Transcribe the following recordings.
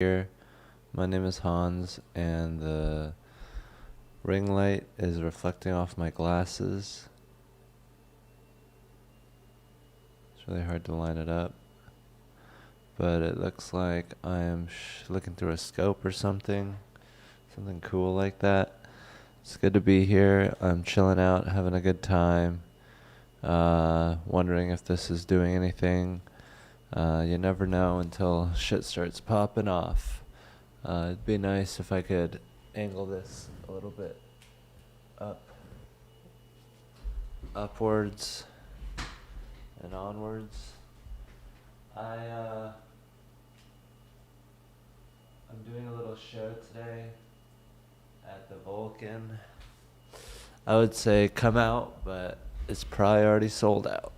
Here. My name is Hans, and the ring light is reflecting off my glasses. It's really hard to line it up, but it looks like I am looking through a scope or something cool like that. It's good to be here. I'm chilling out, having a good time. Wondering if this is doing anything. You never know until shit starts popping off. It'd be nice if I could angle this a little bit upwards and onwards. I'm doing a little show today at the Vulcan. I would say come out, but it's probably already sold out.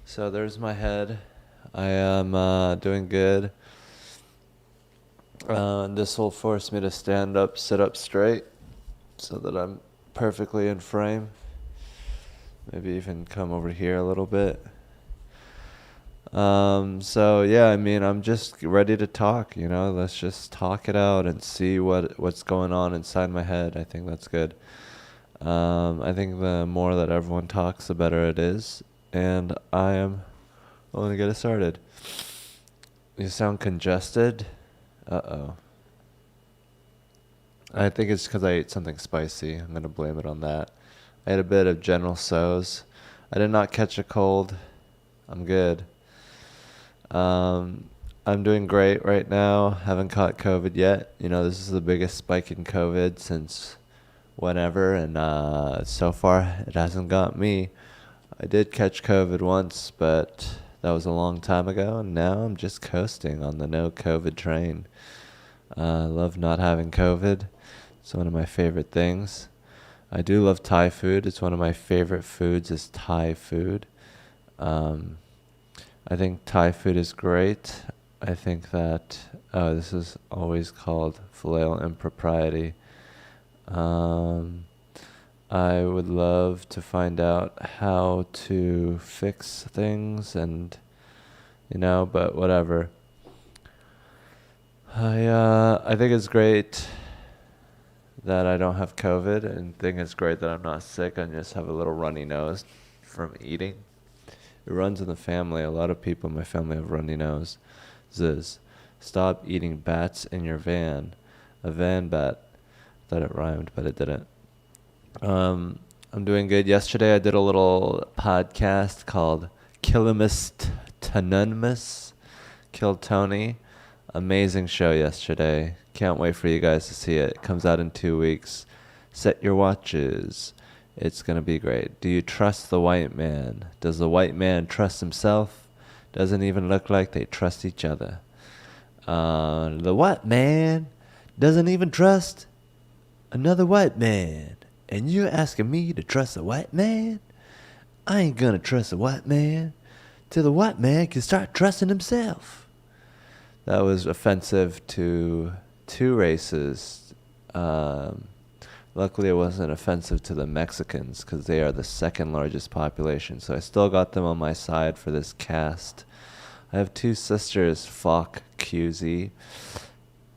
So there's my head. I am doing good. This will force me to stand up, sit up straight, so that I'm perfectly in frame. Maybe even come over here a little bit. So yeah, I'm just ready to talk. Let's just talk it out and see what's going on inside my head. I think that's good. I think the more that everyone talks, the better it is. And I am going to get it started. You sound congested. Uh-oh. I think it's because I ate something spicy. I'm going to blame it on that. I had a bit of General Tso's. I did not catch a cold. I'm good. I'm doing great right now. Haven't caught COVID yet. This is the biggest spike in COVID since whenever, and so far it hasn't got me. I did catch COVID once, but that was a long time ago, and now I'm just coasting on the no COVID train. I love not having COVID. It's one of my favorite things. I do love Thai food. It's one of my favorite foods is Thai food. I think Thai food is great. I think that, this is always called filial impropriety. I would love to find out how to fix things but whatever. I think it's great that I don't have COVID, and think it's great that I'm not sick. I just have a little runny nose from eating. It runs in the family. A lot of people in my family have runny nose. Stop eating bats in your van. A van bat. Thought it rhymed, but it didn't. I'm doing good. Yesterday I did a little podcast called Killimus Tanunmus. Killed Tony. Amazing show yesterday. Can't wait for you guys to see it. It comes out in 2 weeks. Set your watches. It's going to be great. Do you trust the white man? Does the white man trust himself? Doesn't even look like they trust each other. The white man doesn't even trust another white man. And you're asking me to trust a white man? I ain't gonna trust a white man till the white man can start trusting himself. That was offensive to two races. Luckily, it wasn't offensive to the Mexicans because they are the second largest population. So I still got them on my side for this cast. I have two sisters, Falk QZ.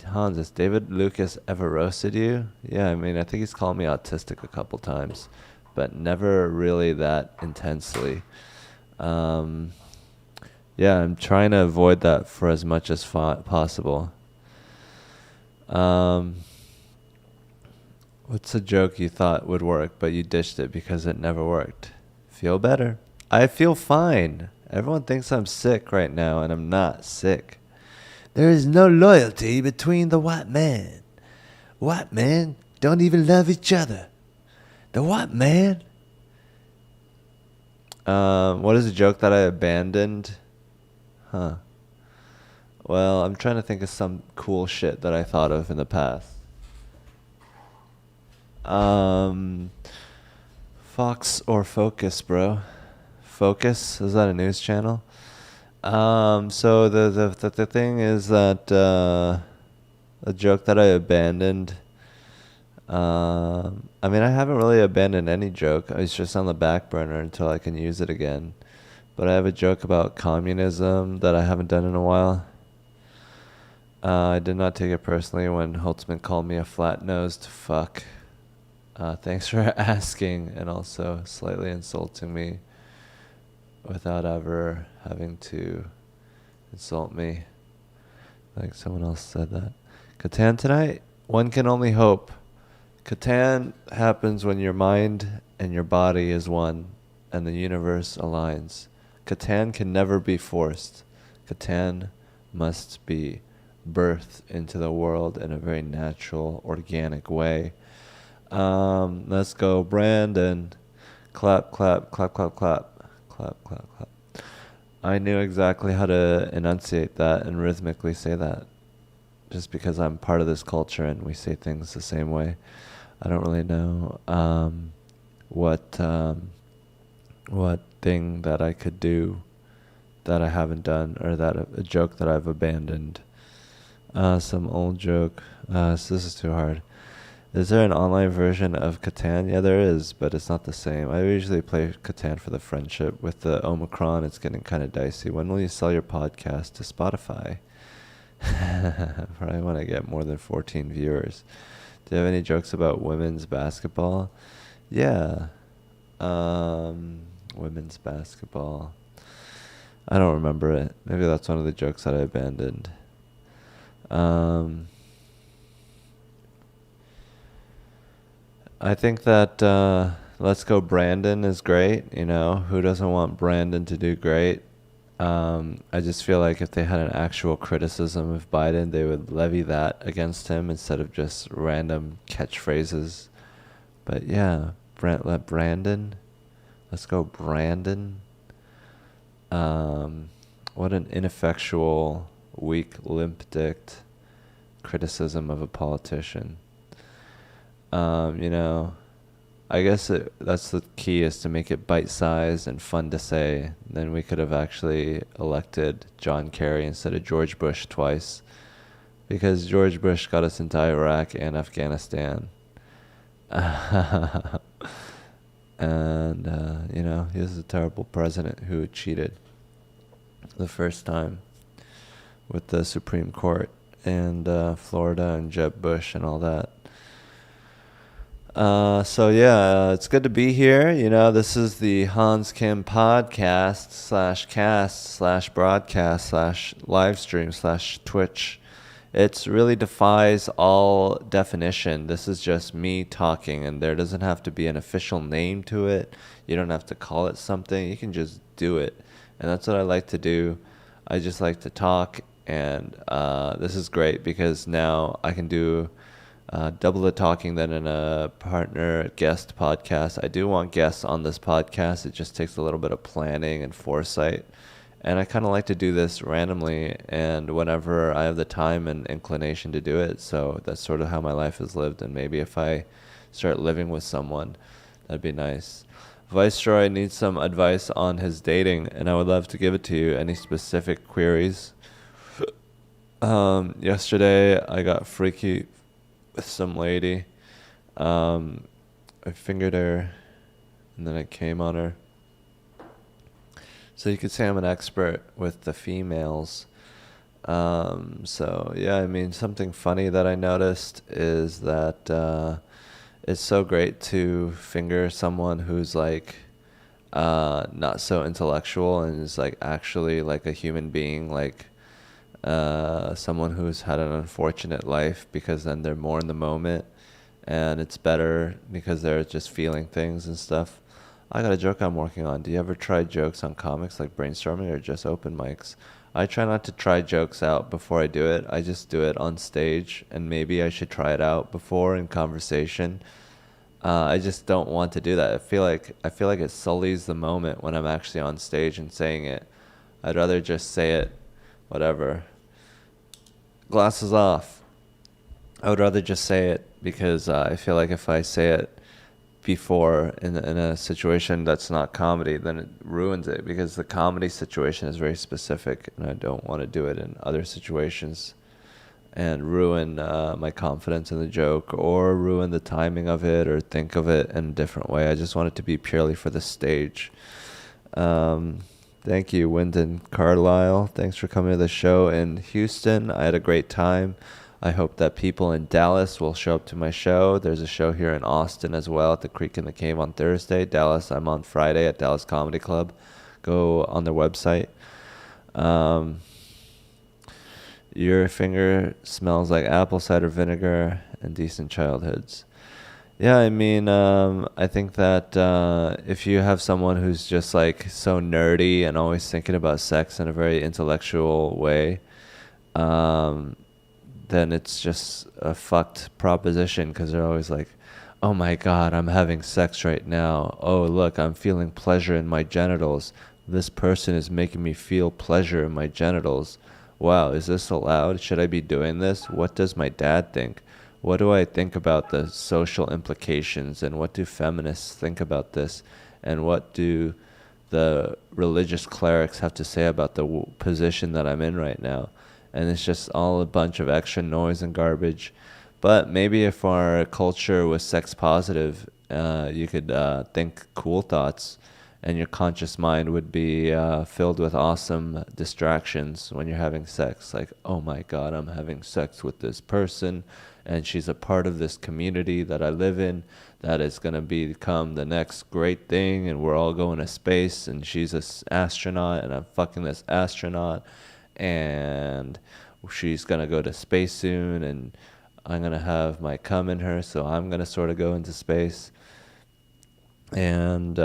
Hans, has David Lucas ever roasted you? Yeah, I think he's called me autistic a couple times, but never really that intensely. Yeah, I'm trying to avoid that for as much as possible. What's a joke you thought would work, but you ditched it because it never worked? Feel better. I feel fine. Everyone thinks I'm sick right now, and I'm not sick. There is no loyalty between the white man. White men don't even love each other. The white man. What is a joke that I abandoned? Well, I'm trying to think of some cool shit that I thought of in the past. Fox or Focus, bro? Focus? Is that a news channel? So the thing is that a joke that I abandoned. I haven't really abandoned any joke. It's just on the back burner until I can use it again. But I have a joke about communism that I haven't done in a while. I did not take it personally when Holtzman called me a flat-nosed fuck. Thanks for asking and also slightly insulting me without ever having to insult me. Like someone else said that. Catan tonight? One can only hope. Catan happens when your mind and your body is one and the universe aligns. Catan can never be forced. Catan must be birthed into the world in a very natural, organic way. Let's go, Brandon. Clap, clap, clap, clap, clap. Clap, clap, clap. I knew exactly how to enunciate that and rhythmically say that. Just because I'm part of this culture and we say things the same way. I don't really know what thing that I could do that I haven't done, or that a joke that I've abandoned. Some old joke. So this is too hard. Is there an online version of Catan? Yeah, there is, but it's not the same. I usually play Catan for the friendship. With the Omicron, it's getting kind of dicey. When will you sell your podcast to Spotify? Probably when I get more than 14 viewers. Do you have any jokes about women's basketball? Yeah. Women's basketball. I don't remember it. Maybe that's one of the jokes that I abandoned. I think that Let's Go Brandon is great. You know, who doesn't want Brandon to do great? I just feel like if they had an actual criticism of Biden, they would levy that against him instead of just random catchphrases. But yeah, Brandon. Let's go, Brandon. What an ineffectual, weak, limp-dicked criticism of a politician. You know, I guess that's the key, is to make it bite-sized and fun to say. Then we could have actually elected John Kerry instead of George Bush twice, because George Bush got us into Iraq and Afghanistan. And, you know, he was a terrible president who cheated the first time with the Supreme Court and Florida and Jeb Bush and all that. So yeah, it's good to be here. You know, this is the Hans Kim podcast / cast / broadcast / live stream / Twitch. It really defies all definition. This is just me talking, and there doesn't have to be an official name to it. You don't have to call it something. You can just do it. And that's what I like to do. I just like to talk, and this is great because now I can do double the talking than in a partner guest podcast. I do want guests on this podcast. It just takes a little bit of planning and foresight. And I kind of like to do this randomly and whenever I have the time and inclination to do it. So that's sort of how my life is lived. And maybe if I start living with someone, that'd be nice. Viceroy needs some advice on his dating, and I would love to give it to you. Any specific queries? Yesterday I got freaky with some lady. I fingered her and then I came on her. So you could say I'm an expert with the females. So yeah, I mean, something funny that I noticed is that it's so great to finger someone who's like not so intellectual and is like actually like a human being, like someone who's had an unfortunate life, because then they're more in the moment and it's better because they're just feeling things and stuff. I got a joke I'm working on. Do you ever try jokes on comics, like brainstorming, or just open mics? I try not to try jokes out before I do it. I just do it on stage, and maybe I should try it out before in conversation. I just don't want to do that. I feel like it sullies the moment when I'm actually on stage and saying it. I'd rather just say it, whatever. Glasses off. I would rather just say it because I feel like if I say it before in a situation that's not comedy, then it ruins it, because the comedy situation is very specific and I don't want to do it in other situations and ruin my confidence in the joke, or ruin the timing of it, or think of it in a different way. I just want it to be purely for the stage. Thank you, Wyndon Carlisle. Thanks for coming to the show in Houston. I had a great time. I hope that people in Dallas will show up to my show. There's a show here in Austin as well at the Creek in the Cave on Thursday. Dallas, I'm on Friday at Dallas Comedy Club. Go on their website. Um, your finger smells like apple cider vinegar and decent childhoods. Yeah, I mean, I think that if you have someone who's just like so nerdy and always thinking about sex in a very intellectual way, um, then it's just a fucked proposition because they're always like, oh my God, I'm having sex right now. Oh, look, I'm feeling pleasure in my genitals. This person is making me feel pleasure in my genitals. Wow, is this allowed? Should I be doing this? What does my dad think? What do I think about the social implications? And what do feminists think about this? And what do the religious clerics have to say about the position that I'm in right now? And it's just all a bunch of extra noise and garbage. But maybe if our culture was sex positive, you could think cool thoughts, and your conscious mind would be filled with awesome distractions when you're having sex. Like, oh my God, I'm having sex with this person, and she's a part of this community that I live in that is going to become the next great thing, and we're all going to space, and she's an astronaut, and I'm fucking this astronaut, and she's going to go to space soon, and I'm going to have my cum in her, so I'm going to sort of go into space. And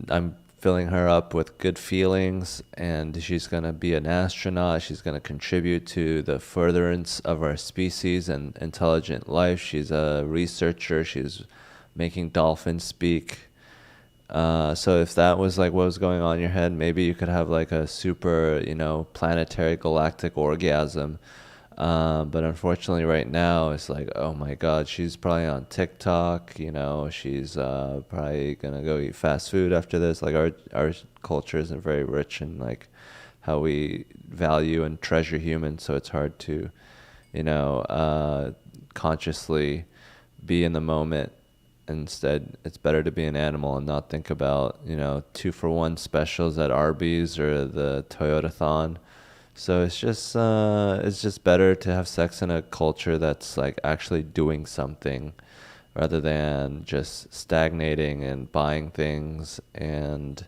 I'm filling her up with good feelings, and she's going to be an astronaut. She's going to contribute to the furtherance of our species and intelligent life. She's a researcher. She's making dolphins speak. So if that was like what was going on in your head, maybe you could have like a super, planetary galactic orgasm. But unfortunately right now it's like, oh my God, she's probably on TikTok, she's probably gonna go eat fast food after this. Like our culture isn't very rich in like how we value and treasure humans, so it's hard to, consciously be in the moment. Instead, it's better to be an animal and not think about, 2-for-1 specials at Arby's or the Toyota-thon. So it's just better to have sex in a culture that's like actually doing something rather than just stagnating and buying things and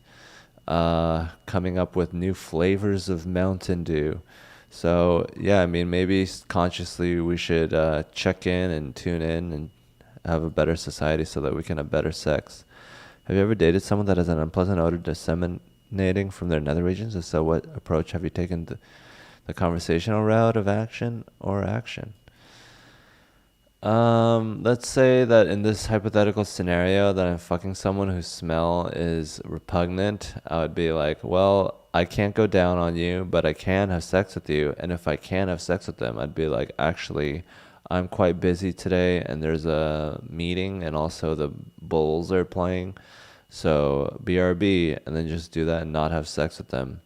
coming up with new flavors of Mountain Dew. So yeah, I mean, maybe consciously we should check in and tune in and have a better society so that we can have better sex. Have you ever dated someone that has an unpleasant odor disseminating from their nether regions? If so, what approach have you taken? The conversational route of action or action? Let's say that in this hypothetical scenario that I'm fucking someone whose smell is repugnant, I would be like, well, I can't go down on you, but I can have sex with you. And if I can have sex with them, I'd be like, actually, I'm quite busy today, and there's a meeting, and also the Bulls are playing. So BRB, and then just do that and not have sex with them.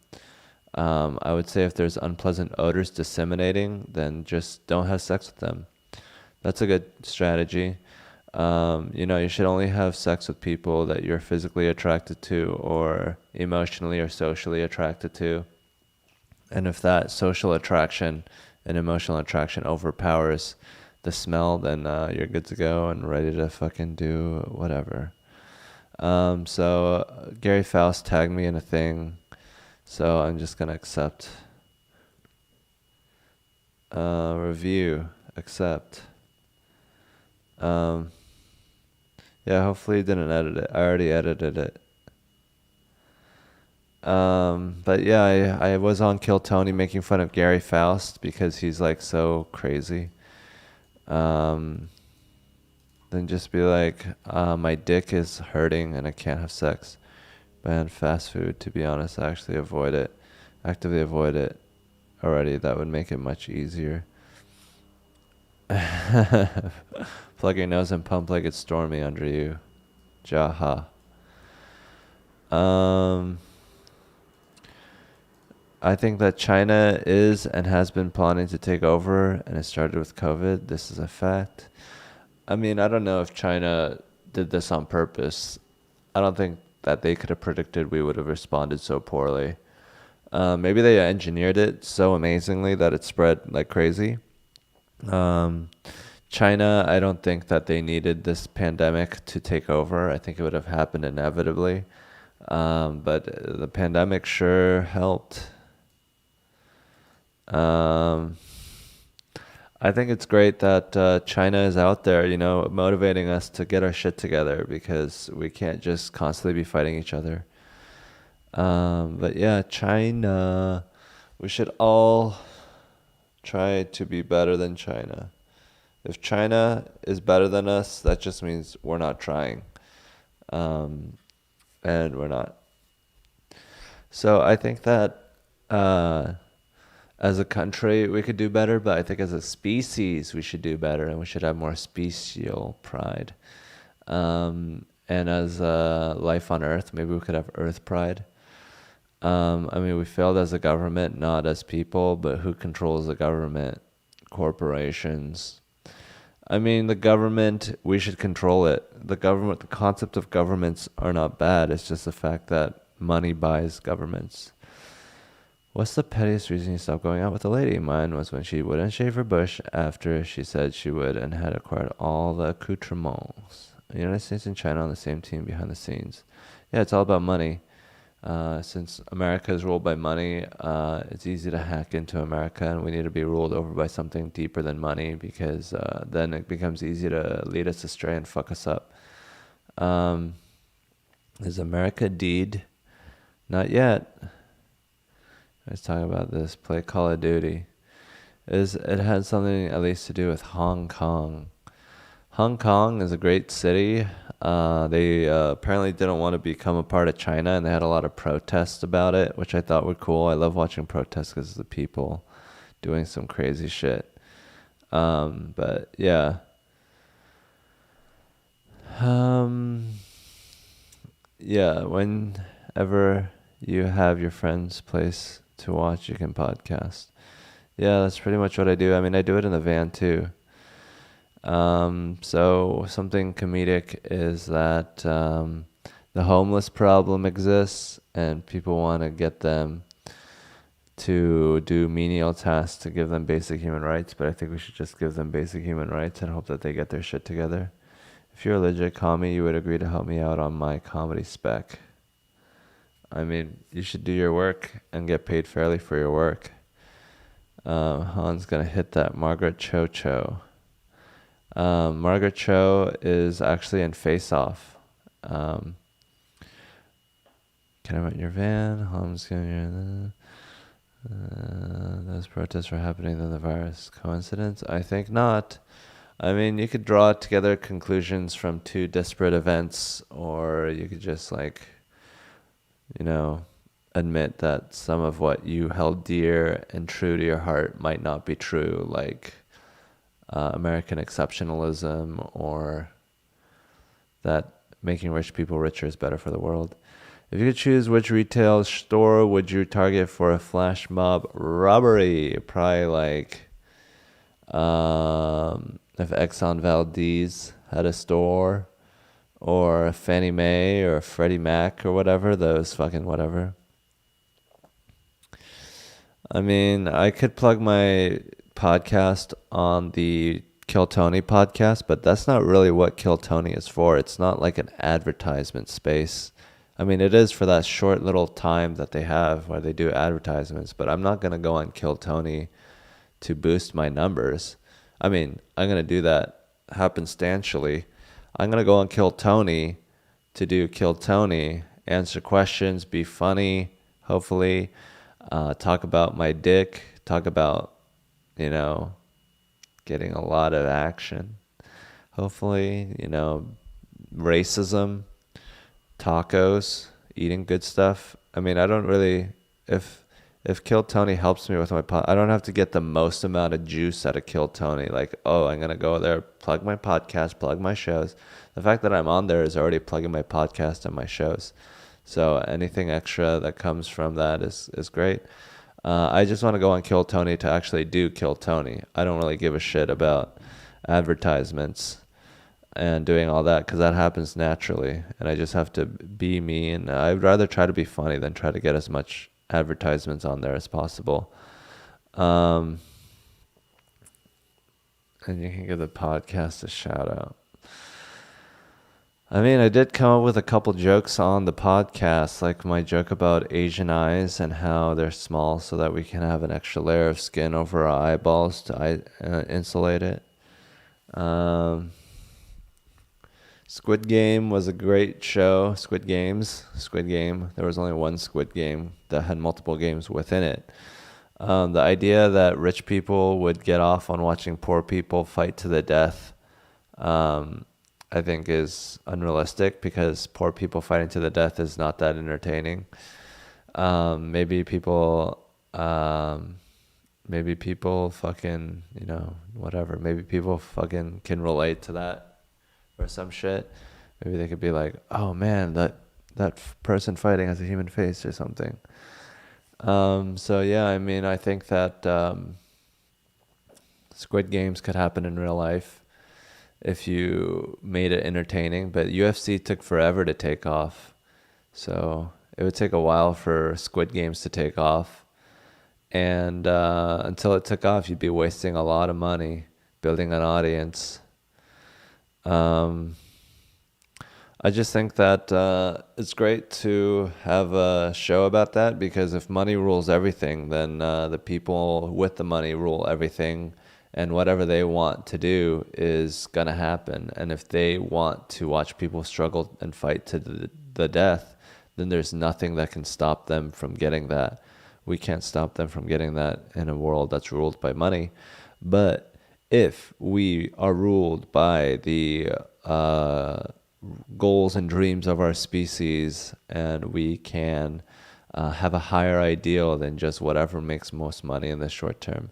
I would say if there's unpleasant odors disseminating, then just don't have sex with them. That's a good strategy. You should only have sex with people that you're physically attracted to or emotionally or socially attracted to. And if that social attraction and emotional attraction overpowers the smell, then you're good to go and ready to fucking do whatever. So Gary Faust tagged me in a thing, so I'm just gonna accept. Review, accept. Yeah, hopefully you didn't edit it. I already edited it. But yeah, I was on Kill Tony making fun of Gary Faust because he's like so crazy. Then just be like, my dick is hurting and I can't have sex. Ban fast food, to be honest. I actually avoid it. Actively avoid it already. That would make it much easier. Plug your nose and pump like it's stormy under you. Jaha. I think that China is and has been planning to take over, and it started with COVID. This is a fact. I mean, I don't know if China did this on purpose. I don't think that they could have predicted we would have responded so poorly. Maybe they engineered it so amazingly that it spread like crazy. Um, China, I don't think that they needed this pandemic to take over. I think it would have happened inevitably. But the pandemic sure helped. Um, I think it's great that China is out there, motivating us to get our shit together because we can't just constantly be fighting each other. But yeah, China, we should all try to be better than China. If China is better than us, that just means we're not trying. Um, and we're not. So I think that uh, as a country, we could do better, but I think as a species, we should do better and we should have more special pride. And as life on Earth, maybe we could have Earth pride. I mean, we failed as a government, not as people, but who controls the government? Corporations. I mean, the government, we should control it. The government, the concept of governments are not bad. It's just the fact that money buys governments. What's the pettiest reason you stopped going out with a lady? Mine was when she wouldn't shave her bush after she said she would and had acquired all the accoutrements. The United States and China on the same team behind the scenes. Yeah, it's all about money. Since America is ruled by money, it's easy to hack into America, and we need to be ruled over by something deeper than money because then it becomes easy to lead us astray and fuck us up. Um, is America deed? Not yet. I was talking about this. Play Call of Duty. It had something at least to do with Hong Kong. Hong Kong is a great city. They apparently didn't want to become a part of China, and they had a lot of protests about it, which I thought were cool. I love watching protests because of the people doing some crazy shit. But yeah. Um, yeah, whenever you have your friend's place to watch, you can podcast. Yeah, that's pretty much what I do. I mean, I do it in the van too. So something comedic is that the homeless problem exists and people want to get them to do menial tasks to give them basic human rights, but I think we should just give them basic human rights and hope that they get their shit together. If you're a legit commie, you would agree to help me out on my comedy spec. I mean, you should do your work and get paid fairly for your work. Han's gonna hit that Margaret Cho Cho. Margaret Cho is actually in Face Off. Can I rent your van? Han's gonna. Those protests were happening than the virus. Coincidence? I think not. I mean, you could draw together conclusions from two disparate events, or you could just admit that some of what you held dear and true to your heart might not be true, like American exceptionalism, or that making rich people richer is better for the world. If you could choose, which retail store would you target for a flash mob robbery? Probably if Exxon Valdez had a store, or Fannie Mae or Freddie Mac or whatever, those fucking whatever. I mean, I could plug my podcast on the Kill Tony podcast, but that's not really what Kill Tony is for. It's not like an advertisement space. I mean, it is for that short little time that they have where they do advertisements, but I'm not going to go on Kill Tony to boost my numbers. I mean, I'm going to do that happenstantially. I'm going to go on Kill Tony to do Kill Tony, answer questions, be funny, hopefully, talk about my dick, talk about, getting a lot of action. Hopefully, racism, tacos, eating good stuff. I mean, I don't really, if Kill Tony helps me with my I don't have to get the most amount of juice out of Kill Tony. Like, oh, I'm going to go there, plug my podcast, plug my shows. The fact that I'm on there is already plugging my podcast and my shows. So anything extra that comes from that is great. I just want to go on Kill Tony to actually do Kill Tony. I don't really give a shit about advertisements. and doing all that, because that happens naturally, and I just have to be me. And I'd rather try to be funny than try to get as much advertisements on there as possible. Um, and you can give the podcast a shout out. I mean, I did come up with a couple jokes on the podcast, like my joke about Asian eyes and how they're small so that we can have an extra layer of skin over our eyeballs to insulate it. Um, Squid Game was a great show. Squid Game. There was only one Squid Game that had multiple games within it. The idea that rich people would get off on watching poor people fight to the death, I think is unrealistic, because poor people fighting to the death is not that entertaining. Maybe people fucking, whatever. Maybe people fucking can relate to that or some shit. Maybe they could be like, oh man, that person fighting has a human face or something. So yeah, I mean, I think that Squid Games could happen in real life if you made it entertaining, but UFC took forever to take off. So it would take a while for Squid Games to take off. And until it took off, you'd be wasting a lot of money building an audience. I just think that it's great to have a show about that, because if money rules everything, then the people with the money rule everything, and whatever they want to do is going to happen. And if they want to watch people struggle and fight to the death, then there's nothing that can stop them from getting that. We can't stop them from getting that in a world that's ruled by money. But if we are ruled by the goals and dreams of our species, and we can have a higher ideal than just whatever makes most money in the short term,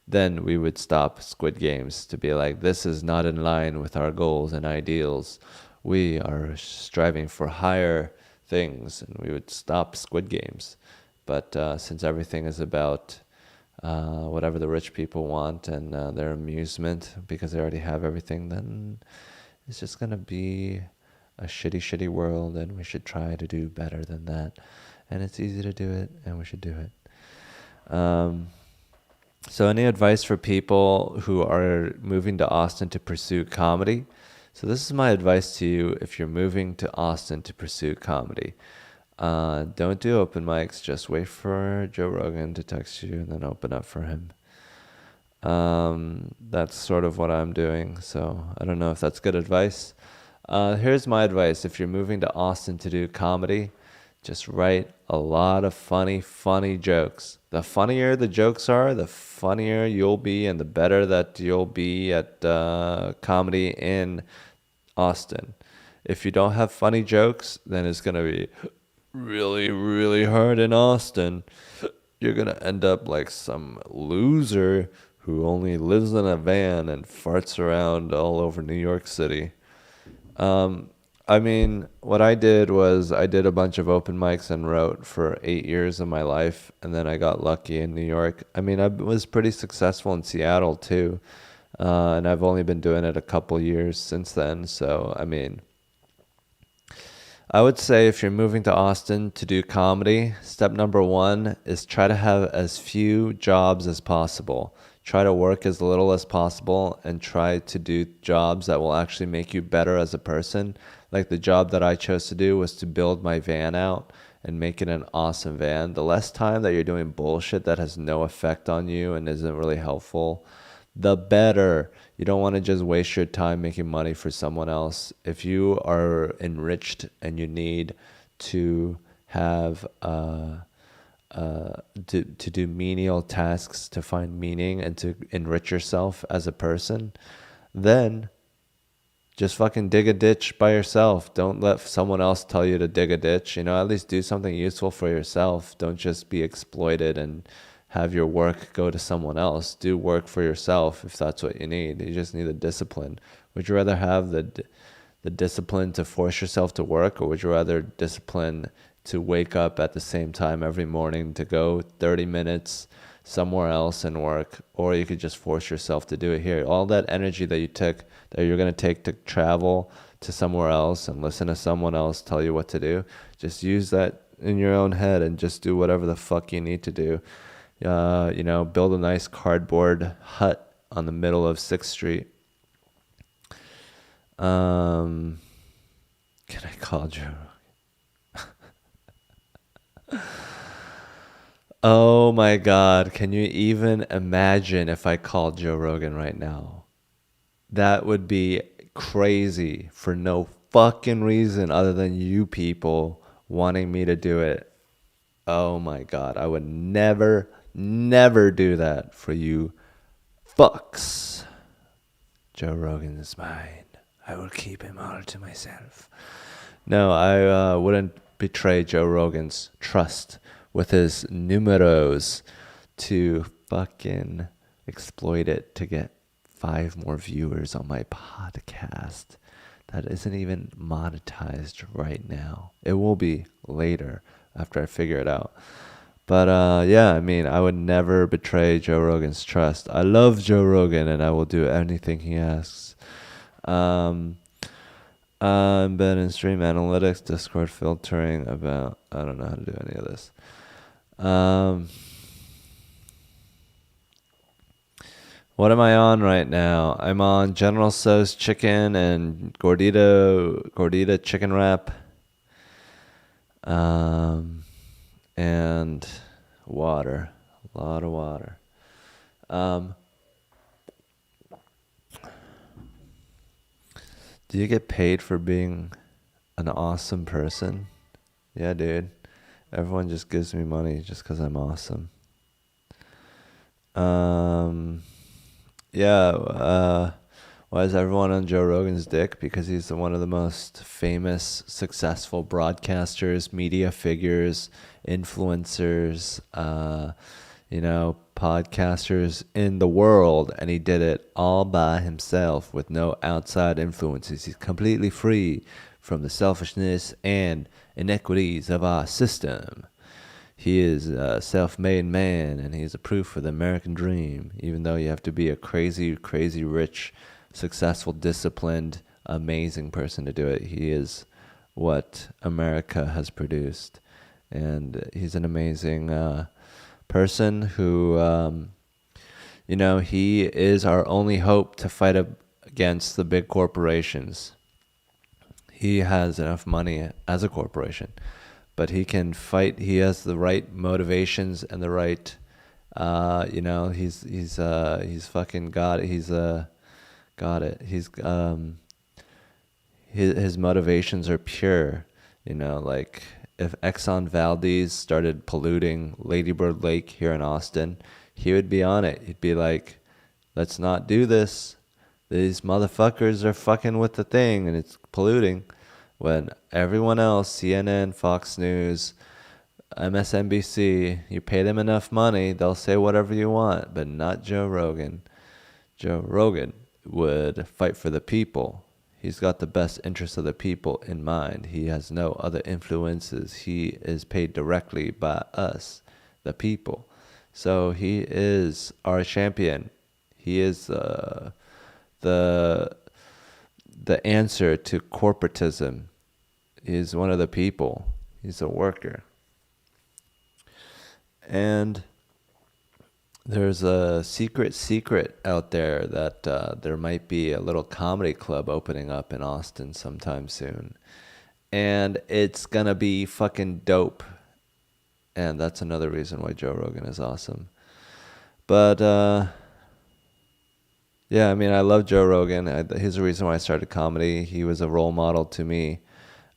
then we would stop Squid Games to be like, this is not in line with our goals and ideals. We are striving for higher things, and we would stop Squid Games. But since everything is about whatever the rich people want and their amusement, because they already have everything, then it's just going to be a shitty, shitty world, and we should try to do better than that. And it's easy to do it, and we should do it. So any advice for people who are moving to Austin to pursue comedy? So this is my advice to you if you're moving to Austin to pursue comedy. Don't do open mics. Just wait for Joe Rogan to text you and then open up for him. That's sort of what I'm doing. So I don't know if that's good advice. Here's my advice. If you're moving to Austin to do comedy, just write a lot of funny jokes. The funnier the jokes are, the funnier you'll be, and the better that you'll be at comedy in Austin. If you don't have funny jokes, then it's going to be really, really hard in Austin. You're going to end up like some loser who only lives in a van and farts around all over New York City. I mean, what I did was I did a bunch of open mics and wrote for 8 years of my life, and then I got lucky in New York. I mean, I was pretty successful in Seattle too, and I've only been doing it a couple years since then. So, I mean, I would say if you're moving to Austin to do comedy, step number 1 is try to have as few jobs as possible. Try to work as little as possible and try to do jobs that will actually make you better as a person. Like the job that I chose to do was to build my van out and make it an awesome van. The less time that you're doing bullshit that has no effect on you and isn't really helpful, the better. You don't want to just waste your time making money for someone else. If you are enriched and you need to have to do menial tasks to find meaning and to enrich yourself as a person, then just fucking dig a ditch by yourself. Don't let someone else tell you to dig a ditch. At least do something useful for yourself. Don't just be exploited and have your work go to someone else. Do work for yourself if that's what you need. You just need the discipline. Would you rather have the discipline to force yourself to work, or would you rather discipline to wake up at the same time every morning, to go 30 minutes, somewhere else and work, or you could just force yourself to do it here. All that energy that you took, that you're going to take to travel to somewhere else and listen to someone else tell you what to do, just use that in your own head and just do whatever the fuck you need to do. Build a nice cardboard hut on the middle of 6th Street. Can I call Joe? Oh my God. Can you even imagine if I called Joe Rogan right now? That would be crazy for no fucking reason other than you people wanting me to do it. Oh my God. I would never, never do that for you fucks. Joe Rogan is mine. I will keep him all to myself. No, I wouldn't betray Joe Rogan's trust with his numeros to fucking exploit it to get 5 more viewers on my podcast. That isn't even monetized right now. It will be later after I figure it out. But I would never betray Joe Rogan's trust. I love Joe Rogan and I will do anything he asks. Embed in stream analytics, Discord filtering about, I don't know how to do any of this. What am I on right now? I'm on General Tso's chicken and gordita chicken wrap. And water, a lot of water. Do you get paid for being an awesome person? Yeah, dude. Everyone just gives me money just because I'm awesome. Why is everyone on Joe Rogan's dick? Because he's one of the most famous, successful broadcasters, media figures, influencers, podcasters in the world, and he did it all by himself with no outside influences. He's completely free from the selfishness and inequities of our system. He is a self-made man, and he's a proof of the American dream, even though you have to be a crazy, crazy rich, successful, disciplined, amazing person to do it. He is what America has produced, and he's an amazing person who, he is our only hope to fight against the big corporations. He has enough money as a corporation, but he can fight. He has the right motivations and the right, he's fucking got it. He's got it. He's his motivations are pure. Like if Exxon Valdez started polluting Lady Bird Lake here in Austin, he would be on it. He'd be like, let's not do this. These motherfuckers are fucking with the thing and it's polluting. When everyone else, CNN, Fox News, MSNBC, you pay them enough money, they'll say whatever you want, but not Joe Rogan. Joe Rogan would fight for the people. He's got the best interests of the people in mind. He has no other influences. He is paid directly by us, the people. So he is our champion. He is the answer to corporatism. He's one of the people. He's a worker. And there's a secret out there that there might be a little comedy club opening up in Austin sometime soon. And it's gonna be fucking dope. And that's another reason why Joe Rogan is awesome. But I love Joe Rogan. He's the reason why I started comedy. He was a role model to me.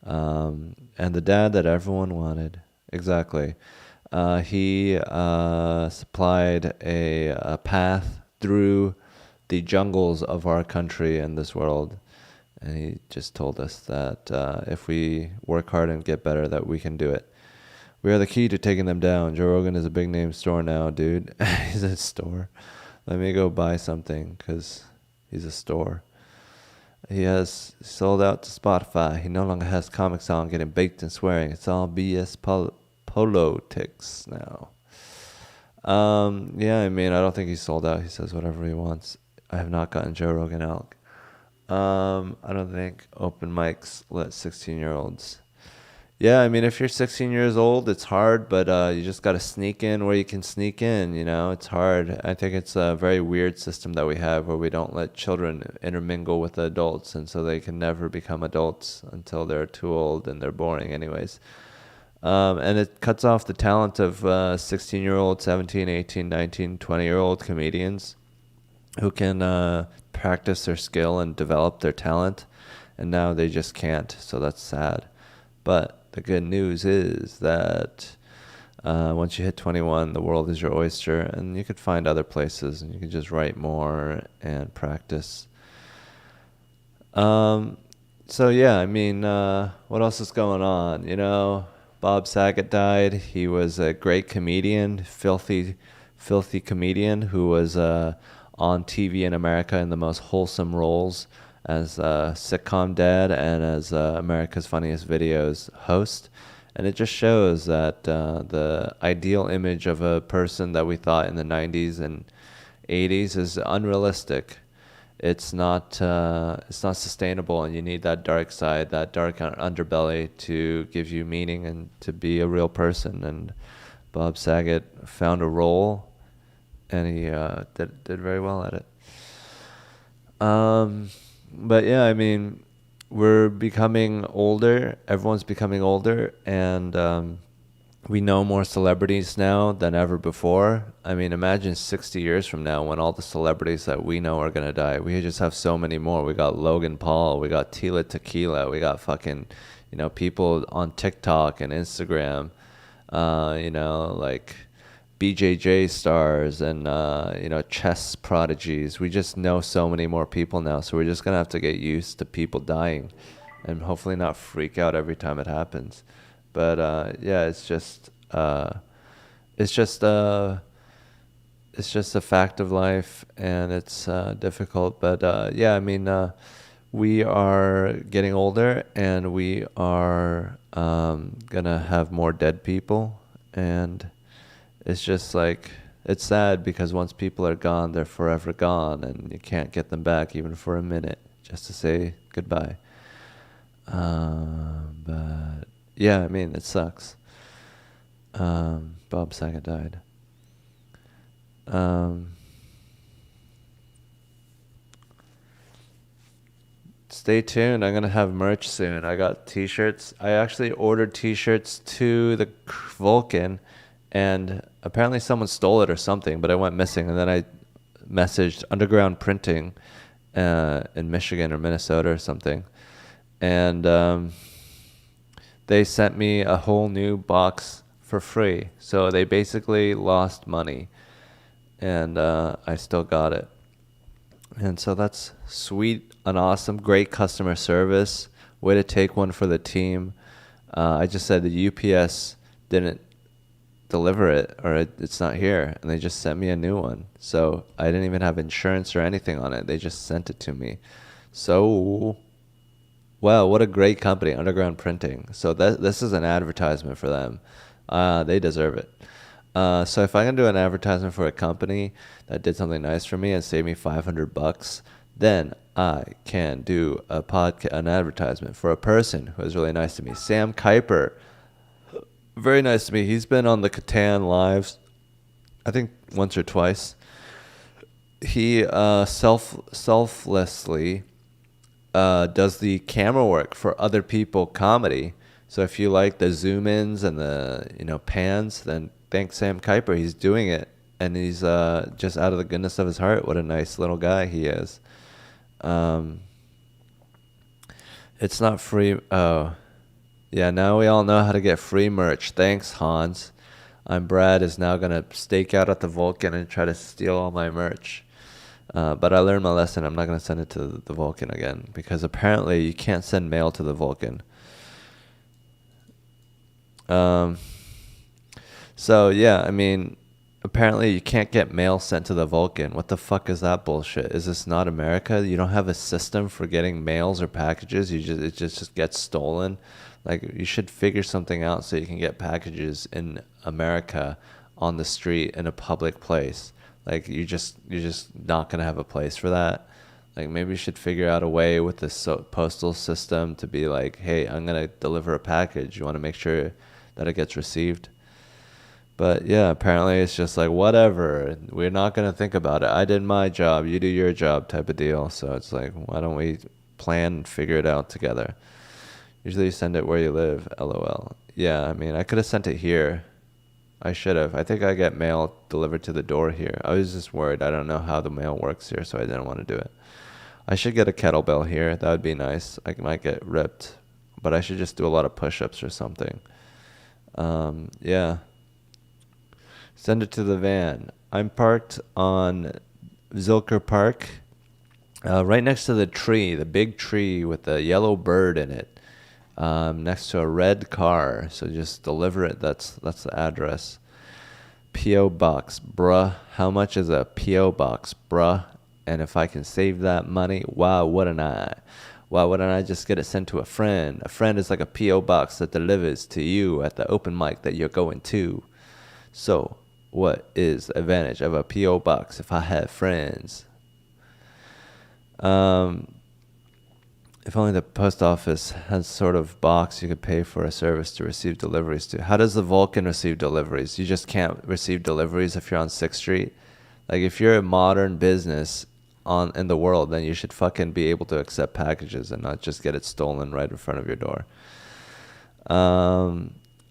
And the dad that everyone wanted. Exactly. He supplied a path through the jungles of our country and this world. And he just told us that if we work hard and get better, that we can do it. We are the key to taking them down. Joe Rogan is a big name store now, dude. He's a store. Let me go buy something because he's a store. He has sold out to Spotify. He no longer has comics on getting baked and swearing. It's all BS politics now. Yeah, I mean, I don't think he's sold out. He says whatever he wants. I have not gotten Joe Rogan out. I don't think open mics let 16-year-olds. Yeah, I mean, if you're 16 years old, it's hard, but you just got to sneak in where you can sneak in, you know? It's hard. I think it's a very weird system that we have where we don't let children intermingle with the adults, and so they can never become adults until they're too old and they're boring anyways. And it cuts off the talent of 16-year-old, 17, 18, 19, 20-year-old comedians who can practice their skill and develop their talent, and now they just can't, so that's sad. But the good news is that once you hit 21, the world is your oyster, and you could find other places, and you can just write more and practice. Um, so yeah, I mean, what else is going on? You know, Bob Saget died. He was a great comedian, filthy comedian who was on TV in America in the most wholesome roles as sitcom dad and as America's Funniest Videos host. And it just shows that the ideal image of a person that we thought in the 90s and 80s is unrealistic. It's not sustainable, and you need that dark side, that dark underbelly to give you meaning and to be a real person. And Bob Saget found a role, and he did very well at it. But yeah, I mean, we're becoming older. Everyone's becoming older, and we know more celebrities now than ever before. I mean, imagine 60 years from now when all the celebrities that we know are gonna die. We just have so many more. We got Logan Paul, we got Tila Tequila, we got fucking, people on TikTok and Instagram, like BJJ stars and, chess prodigies. We just know so many more people now, so we're just gonna have to get used to people dying and hopefully not freak out every time it happens. But yeah, it's just it's just a fact of life, and it's difficult. But yeah, I mean, we are getting older, and we are gonna have more dead people, and it's just like it's sad because once people are gone, they're forever gone, and you can't get them back even for a minute just to say goodbye. But yeah, I mean, it sucks. Bob Saget died. Um, Stay tuned. I'm gonna have merch soon. I got t-shirts. I actually ordered t-shirts to the Vulcan, and apparently someone stole it or something, but it went missing. And then I messaged Underground Printing in Michigan or Minnesota or something, and they sent me a whole new box for free. So they basically lost money, and I still got it. And so that's sweet and awesome. Great customer service. Way to take one for the team. I just said the UPS didn't deliver it, or it's not here, and they just sent me a new one. So I didn't even have insurance or anything on it. They just sent it to me. So, wow, what a great company, Underground Printing. So this is an advertisement for them. They deserve it. So if I can do an advertisement for a company that did something nice for me and save me $500, then I can do an advertisement for a person who was really nice to me. Sam Kuiper, very nice to me. He's been on the Catan Lives, I think once or twice. He selflessly does the camera work for other people comedy. So if you like the zoom ins and the pans, then thank Sam Kuiper. He's doing it, and he's just out of the goodness of his heart. What a nice little guy he is. It's not free. Oh, yeah. Now we all know how to get free merch. Thanks, Hans. I'm Brad is now gonna stake out at the Vulcan and try to steal all my merch. But I learned my lesson. I'm not gonna send it to the Vulcan again because apparently you can't send mail to the Vulcan. So yeah, I mean, apparently you can't get mail sent to the Vulcan. What the fuck is that bullshit? Is this not America? You don't have a system for getting mails or packages. It just gets stolen. Like, you should figure something out so you can get packages in America on the street in a public place. Like you're just not gonna have a place for that. Like maybe you should figure out a way with the postal system to be like, hey, I'm gonna deliver a package. You want to make sure that it gets received. But yeah, apparently it's just like whatever. We're not gonna think about it. I did my job, you do your job type of deal. So it's like, why don't we plan and figure it out together? Usually you send it where you live, LOL. Yeah, I mean, I could have sent it here. I should have. I think I get mail delivered to the door here. I was just worried. I don't know how the mail works here, so I didn't want to do it. I should get a kettlebell here. That would be nice. I might get ripped, but I should just do a lot of push-ups or something. Yeah. Send it to the van. I'm parked on Zilker Park, right next to the tree, the big tree with the yellow bird in it, next to a red car. So just deliver it. That's the address. P.O. Box, bruh. How much is a P.O. Box, bruh? And if I can save that money, why wouldn't I? Why wouldn't I just get it sent to a friend? A friend is like a P.O. Box that delivers to you at the open mic that you're going to. So, what is the advantage of a P.O. Box if I have friends? If only the post office has sort of box you could pay for a service to receive deliveries to. How does the Vulcan receive deliveries? You just can't receive deliveries if you're on 6th Street. Like if you're a modern business in the world, then you should fucking be able to accept packages and not just get it stolen right in front of your door.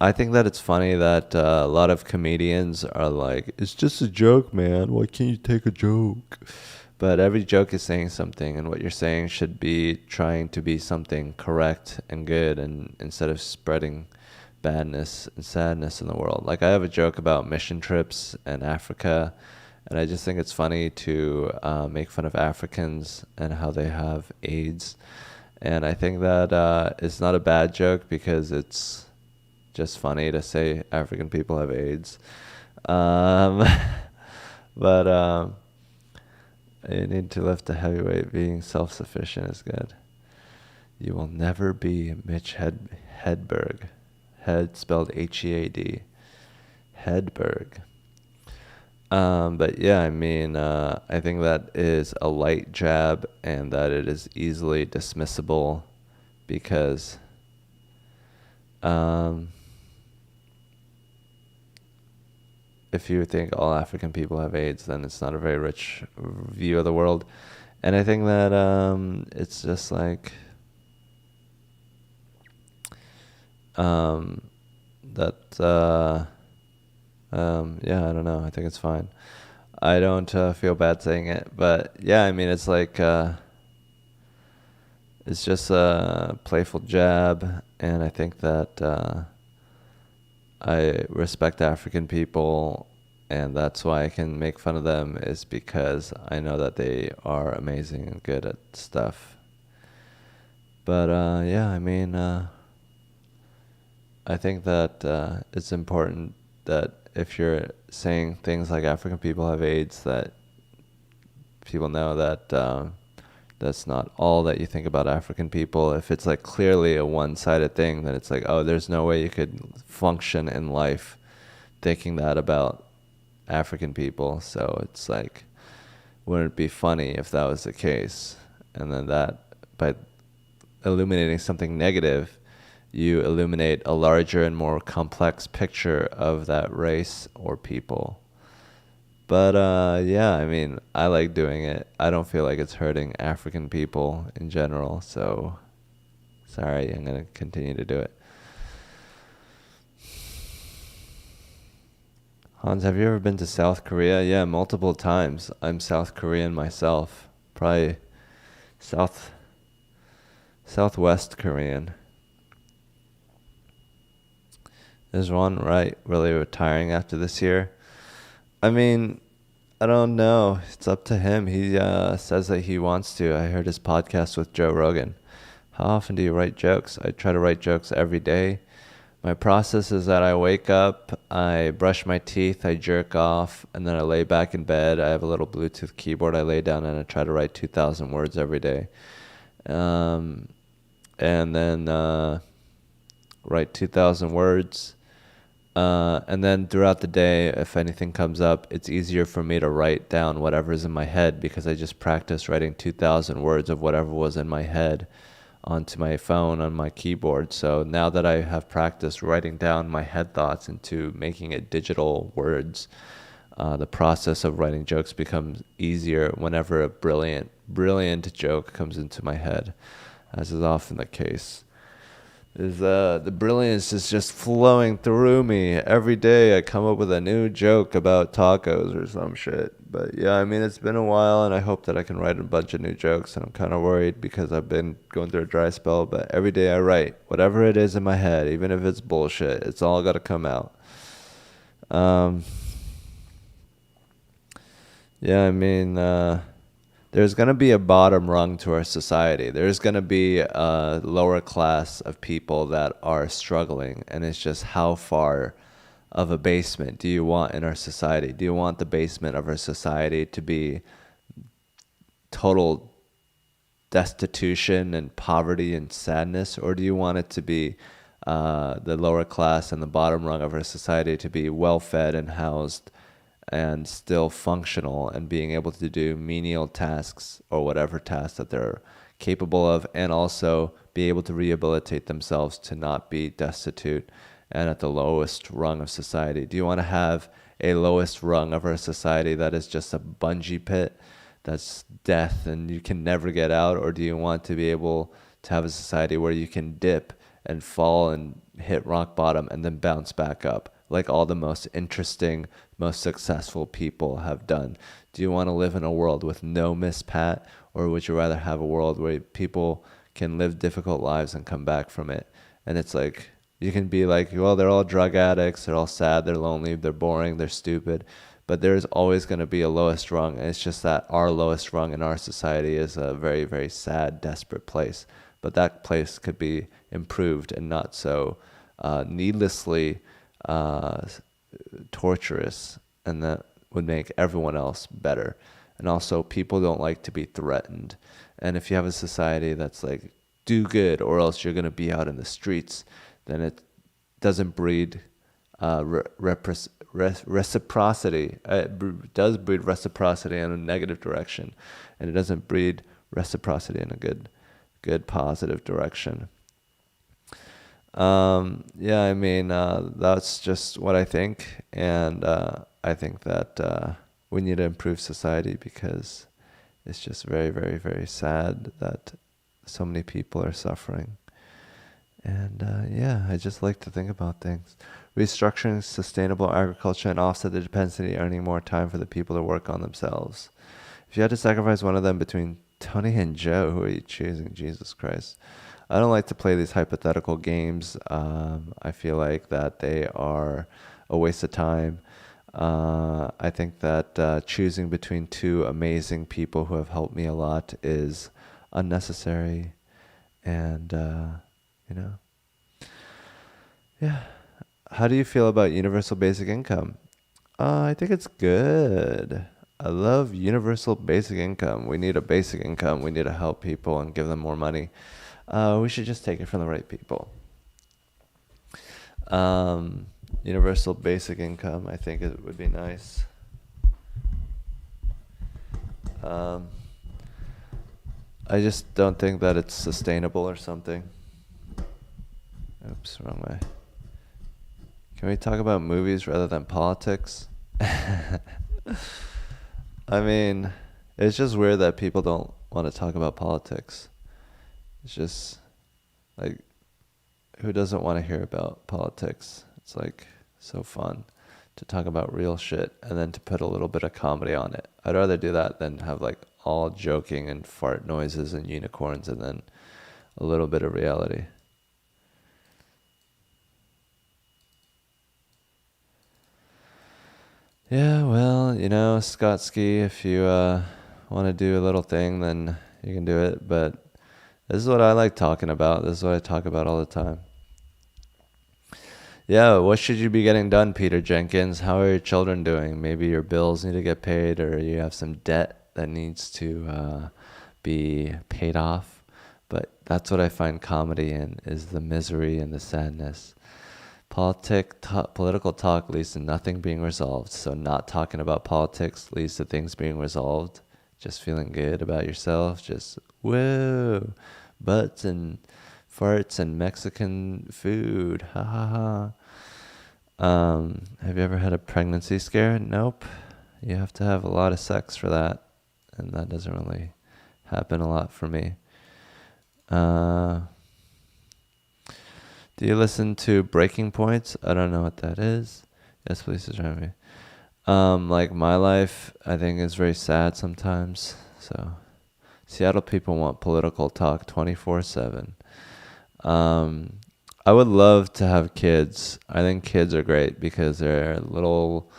I think that it's funny that a lot of comedians are like, it's just a joke, man. Why can't you take a joke? But every joke is saying something, and what you're saying should be trying to be something correct and good, and instead of spreading badness and sadness in the world. Like I have a joke about mission trips and Africa, and I just think it's funny to make fun of Africans and how they have AIDS. And I think that it's not a bad joke because it's just funny to say African people have AIDS. But you need to lift a heavyweight. Being self-sufficient is good. You will never be Mitch Hedberg. Head spelled H-E-A-D. Hedberg. But yeah, I mean, I think that is a light jab and that it is easily dismissible because if you think all African people have AIDS, then it's not a very rich view of the world. And I think that it's just like yeah, I don't know. I think it's fine. I don't feel bad saying it, but yeah, I mean, it's like it's just a playful jab, and I think that I respect African people, and that's why I can make fun of them, is because I know that they are amazing and good at stuff. But yeah, I mean, I think that it's important that if you're saying things like African people have AIDS, that people know that that's not all that you think about African people. If it's like clearly a one-sided thing, then it's like, oh, there's no way you could function in life thinking that about African people. So it's like, wouldn't it be funny if that was the case? And then that, by illuminating something negative, you illuminate a larger and more complex picture of that race or people. But yeah, I mean, I like doing it. I don't feel like it's hurting African people in general, so sorry, I'm going to continue to do it. Hans, have you ever been to South Korea? Yeah, multiple times. I'm South Korean myself. Probably Southwest Korean. Is Ron Wright really retiring after this year? I mean, I don't know. It's up to him. He says that he wants to. I heard his podcast with Joe Rogan. How often do you write jokes? I try to write jokes every day. My process is that I wake up, I brush my teeth, I jerk off, and then I lay back in bed. I have a little Bluetooth keyboard. I lay down and I try to write 2,000 words every day. And then write 2,000 words. And then throughout the day, if anything comes up, it's easier for me to write down whatever's in my head because I just practiced writing 2,000 words of whatever was in my head onto my phone on my keyboard. So now that I have practiced writing down my head thoughts into making it digital words, the process of writing jokes becomes easier whenever a brilliant joke comes into my head, as is often the case. The brilliance is just flowing through me. Every day I come up with a new joke about tacos or some shit. But yeah, I mean, it's been a while and I hope that I can write a bunch of new jokes. And I'm kind of worried because I've been going through a dry spell. But every day I write whatever it is in my head, even if it's bullshit, it's all got to come out. Um, yeah, I mean, there's going to be a bottom rung to our society. There's going to be a lower class of people that are struggling, and it's just how far of a basement do you want in our society? Do you want the basement of our society to be total destitution and poverty and sadness, or do you want it to be the lower class and the bottom rung of our society to be well fed and housed and still functional and being able to do menial tasks or whatever tasks that they're capable of, and also be able to rehabilitate themselves to not be destitute and at the lowest rung of society? Do you want to have a lowest rung of our society that is just a bungee pit that's death and you can never get out? Or do you want to be able to have a society where you can dip and fall and hit rock bottom and then bounce back up, like all the most interesting, most successful people have done? Do you want to live in a world with no mispat, or would you rather have a world where people can live difficult lives and come back from it? And it's like, you can be like, well, they're all drug addicts, they're all sad, they're lonely, they're boring, they're stupid. But there's always going to be a lowest rung. And it's just that our lowest rung in our society is a very, very sad, desperate place. But that place could be improved and not so needlessly torturous, and that would make everyone else better. And also, people don't like to be threatened. And if you have a society that's like, do good or else you're going to be out in the streets, then it doesn't breed reciprocity. It does breed reciprocity in a negative direction, and it doesn't breed reciprocity in a good positive direction. Yeah, I mean, that's just what I think, and I think that we need to improve society because it's just very, very, very sad that so many people are suffering. And yeah, I just like to think about things. Restructuring sustainable agriculture and offset the dependency, earning more time for the people to work on themselves. If you had to sacrifice one of them between Tony and Joe, who are you choosing? Jesus Christ. I don't like to play these hypothetical games. I feel like that they are a waste of time. I think that choosing between two amazing people who have helped me a lot is unnecessary. And, you know, yeah. How do you feel about universal basic income? I think it's good. I love universal basic income. We need a basic income. We need to help people and give them more money. We should just take it from the right people. Universal basic income, I think it would be nice. I just don't think that it's sustainable or something. Oops, wrong way. Can we talk about movies rather than politics? I mean, it's just weird that people don't want to talk about politics. It's just like, who doesn't want to hear about politics? It's like so fun to talk about real shit and then to put a little bit of comedy on it. I'd rather do that than have like all joking and fart noises and unicorns and then a little bit of reality. Yeah, well, Scott Ski, if you want to do a little thing, then you can do it. But this is what I like talking about. This is what I talk about all the time. Yeah, what should you be getting done, Peter Jenkins? How are your children doing? Maybe your bills need to get paid, or you have some debt that needs to be paid off. But that's what I find comedy in, is the misery and the sadness. Political talk leads to nothing being resolved. So not talking about politics leads to things being resolved. Just feeling good about yourself. Just whoa, butts and farts and Mexican food. Ha ha ha. Have you ever had a pregnancy scare? Nope. You have to have a lot of sex for that, and that doesn't really happen a lot for me. Do you listen to Breaking Points? I don't know what that is. Yes, please join me. Like my life, I think is very sad sometimes. So, Seattle people want political talk 24/7. I would love to have kids. I think kids are great because they're little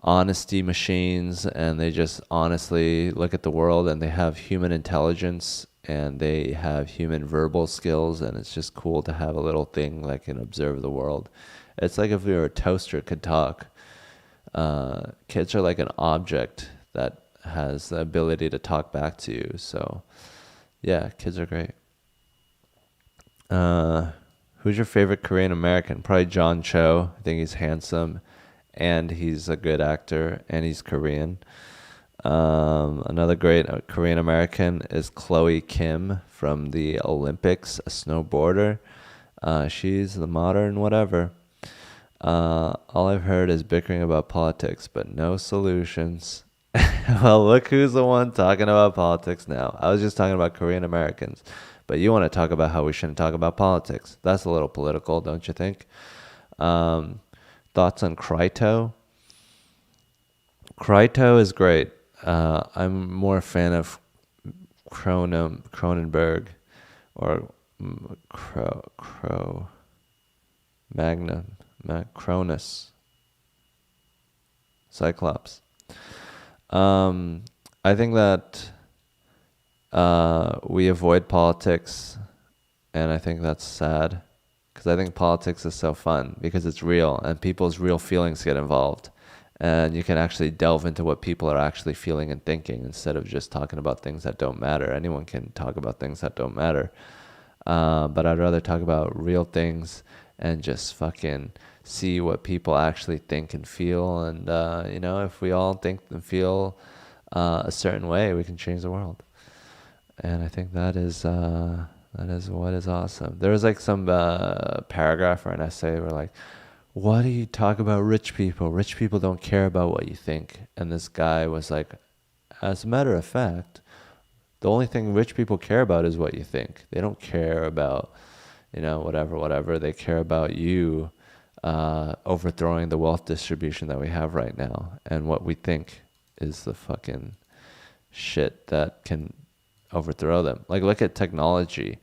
honesty machines and they just honestly look at the world and they have human intelligence and they have human verbal skills and it's just cool to have a little thing that can observe the world. It's like if your toaster could talk. Kids are like an object that has the ability to talk back to you. So yeah, kids are great. Who's your favorite Korean American? Probably John Cho. I think he's handsome and he's a good actor and he's Korean. Another great Korean American is Chloe Kim from the Olympics, a snowboarder. She's the modern whatever. All I've heard is bickering about politics, but no solutions. Well, look who's the one talking about politics now. I was just talking about Korean Americans. But you want to talk about how we shouldn't talk about politics. That's a little political, don't you think? Thoughts on Kryto? Kryto is great. I'm more a fan of Cronenberg or Cronus, Cyclops. I think that we avoid politics, and I think that's sad because I think politics is so fun because it's real and people's real feelings get involved and you can actually delve into what people are actually feeling and thinking instead of just talking about things that don't matter. Anyone can talk about things that don't matter, but I'd rather talk about real things and just fucking see what people actually think and feel. And if we all think and feel a certain way, we can change the world. And I think that is what is awesome. There was like some paragraph or an essay where like, what do you talk about rich people? Rich people don't care about what you think. And this guy was like, as a matter of fact, the only thing rich people care about is what you think. They don't care about, whatever. They care about you overthrowing the wealth distribution that we have right now. And what we think is the fucking shit that can overthrow them. Like, look at technology.